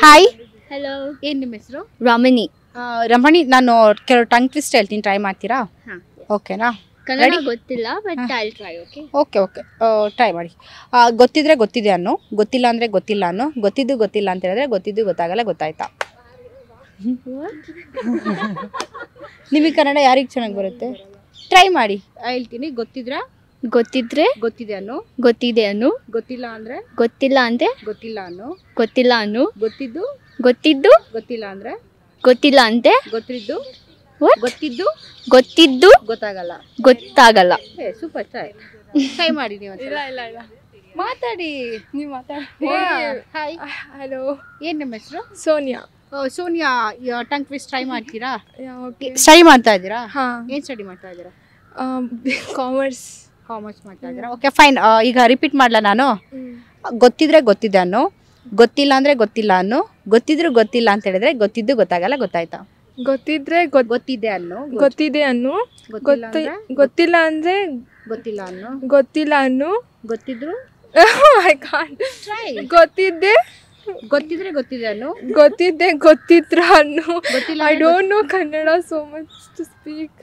Hi, hello, ಏನು ನಿಮ್ಮ ಹೆಸರು? ರಾಮಿನಿ. ರಮಣಿ, ನಾನು ಕೆಲವು ಟಂಗ್ ಟ್ವಿಸ್ಟ್ ಹೇಳ್ತೀನಿ, ಟ್ರೈ ಮಾಡ್ತೀರಾ? ಹಾಂ, ಓಕೆನಾ? ಕನ್ನಡ ಗೊತ್ತಿಲ್ಲ but I try. Okay okay try ಮಾಡಿ. ಗೊತ್ತಿದ್ರೆ ಗೊತ್ತಿದೆ ಅನ್ನು, ಗೊತ್ತಿಲ್ಲ ಅಂದರೆ ಗೊತ್ತಿಲ್ಲ ಅನ್ನು, ಗೊತ್ತಿದ್ದು ಗೊತ್ತಿಲ್ಲ ಅಂತ ಹೇಳಿದ್ರೆ ಗೊತ್ತಿದ್ದು ಗೊತ್ತಾಗಲ್ಲ. ಗೊತ್ತಾಯ್ತಾ? ನಿಮಗೆ ಕನ್ನಡ ಯಾರಿಗೆ ಚೆನ್ನಾಗಿ ಬರುತ್ತೆ? ಟ್ರೈ ಮಾಡಿ, ಹೇಳ್ತೀನಿ. ಗೊತ್ತಿದ್ರೆ ಗೊತ್ತಿದೆ ಅನ್ನು, ಗೊತ್ತಿದೆ ಅನ್ನು, ಗೊತ್ತಿಲ್ಲ ಅಂದರೆ ಗೊತ್ತಿಲ್ಲ ಅಂತೆ, ಗೊತ್ತಿಲ್ಲ ಅನ್ನು, ಗೊತ್ತಿಲ್ಲ ಅನ್ನು, ಗೊತ್ತಿದ್ದು ಗೊತ್ತಿಲ್ಲ ಅಂದರೆ ಗೊತ್ತಿಲ್ಲ ಅಂತೆ, ಗೊತ್ತಿದ್ದು ಗೊತ್ತಾಗಲ್ಲ. ಸೂಪರ್. ಟ್ರೈ ಮಾಡಿ ನೀವು. ಇಲ್ಲ ಮಾತಾಡಿ, ನೀವು ಮಾತಾಡಿ. ಹಾಯ್, ಹಲೋ, ಏನು ನಿಮ್ಮ ಹೆಸರು? Sonia. Sonia, tongue twist try ಮಾಡ್ತೀರಾ? ಓಕೆ. ಸ್ಟಡಿ ಮಾಡ್ತಾ ಇದ್ದೀರಾ? ಹಾಂ, ಏನು ಸ್ಟಡಿ ಮಾಡ್ತಾ ಇದ್ದೀರಾ? ಕಾಮರ್ಸ್ ಮಾಡ್ತಾ ಇದ್ದೀರಾ? Okay fine. ಈಗ ರಿಪೀಟ್ ಮಾಡಲ ನಾನು. ಗೊತ್ತಿದ್ರೆ ಗೊತ್ತಿದೆ ಅನ್ನು, ಗೊತ್ತಿಲ್ಲ ಅಂದರೆ ಗೊತ್ತಿಲ್ಲ ಅನ್ನು, ಗೊತ್ತಿದ್ರು ಗೊತ್ತಿಲ್ಲ ಅಂತ ಹೇಳಿದ್ರೆ ಗೊತ್ತಿದ್ದು ಗೊತ್ತಾಗಲ್ಲ. ಗೊತ್ತಾಯ್ತಾ? ಗೊತ್ತಿದ್ರೆ ಗೊತ್ತಿದೆ ಅನ್ನು, ಗೊತ್ತಿದೆ ಅನ್ನು, ಗೊತ್ತಿಲ್ಲ ಅಂದರೆ ಗೊತ್ತಿಲ್ಲ ಅನ್ನು, ಗೊತ್ತಿಲ್ಲ ಅನ್ನು, ಗೊತ್ತಿದ್ರು ಐ ಕಾಂಟ್. ಗೊತ್ತಿದ್ರೆ ಗೊತ್ತಿದೆ ಅನ್ನು, ಗೊತ್ತಿದ್ರ ಅನ್ನು. ಗೊತ್ತಿಲ್ಲ. I don't know Kannada so much to speak.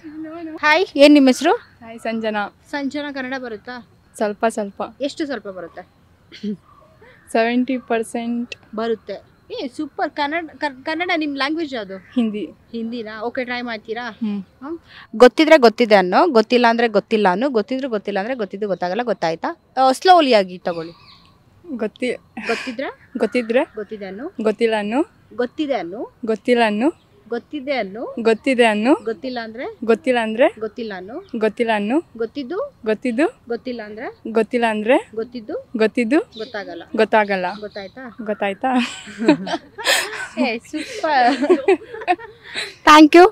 Hi, ಏನು ನಿಮ್ಮ ಹೆಸರು? ಹಾಯ್, ಸಂಜನಾ. ಸಂಜನಾ, ಕನ್ನಡ ಬರುತ್ತಾ? ಸ್ವಲ್ಪ ಎಷ್ಟು ಸ್ವಲ್ಪ ಬರುತ್ತೆ? 70% ಬರುತ್ತೆ. ಸೂಪರ್. ಕನ್ನಡ ನಿಮ್ಮ ಲ್ಯಾಂಗ್ವೇಜ್ ಯಾವುದು? ಹಿಂದಿನಾ? ಓಕೆ, ಟ್ರೈ ಮಾಡ್ತೀರಾ? ಗೊತ್ತಿದ್ರೆ ಗೊತ್ತಿದೆ ಅನ್ನೋ, ಗೊತ್ತಿಲ್ಲ ಅಂದರೆ ಗೊತ್ತಿಲ್ಲ ಅನ್ನೋ, ಗೊತ್ತಿದ್ರು ಗೊತ್ತಿಲ್ಲ ಅಂದರೆ ಗೊತ್ತಿದ್ದು ಗೊತ್ತಾಗಲ್ಲ. ಗೊತ್ತಾಯ್ತಾ? ಸ್ಲೋಲಿ ಆಗಿ ತಗೊಳ್ಳಿ. ಗೊತ್ತಿದ್ರೆ ಗೊತ್ತಿದೆ ಅನ್ನೋ, ಗೊತ್ತಿಲ್ಲ ಅನ್ನು, ಗೊತ್ತಿದೆ ಅನ್ನೋ, ಗೊತ್ತಿಲ್ಲ ಅನ್ನು, ಗೊತ್ತಿದೆ ಅನ್ನೋ, ಗೊತ್ತಿದೆ ಅನ್ನು, ಗೊತ್ತಿಲ್ಲ ಅಂದರೆ ಗೊತ್ತಿಲ್ಲ ಅನ್ನೋ, ಗೊತ್ತಿಲ್ಲ ಅನ್ನು, ಗೊತ್ತಿದ್ದು ಗೊತ್ತಿಲ್ಲ ಅಂದರೆ ಗೊತ್ತಿದ್ದು ಗೊತ್ತಾಗಲ್ಲ. ಗೊತ್ತಾಯ್ತಾ? ಸೂಪರ್. Thank you.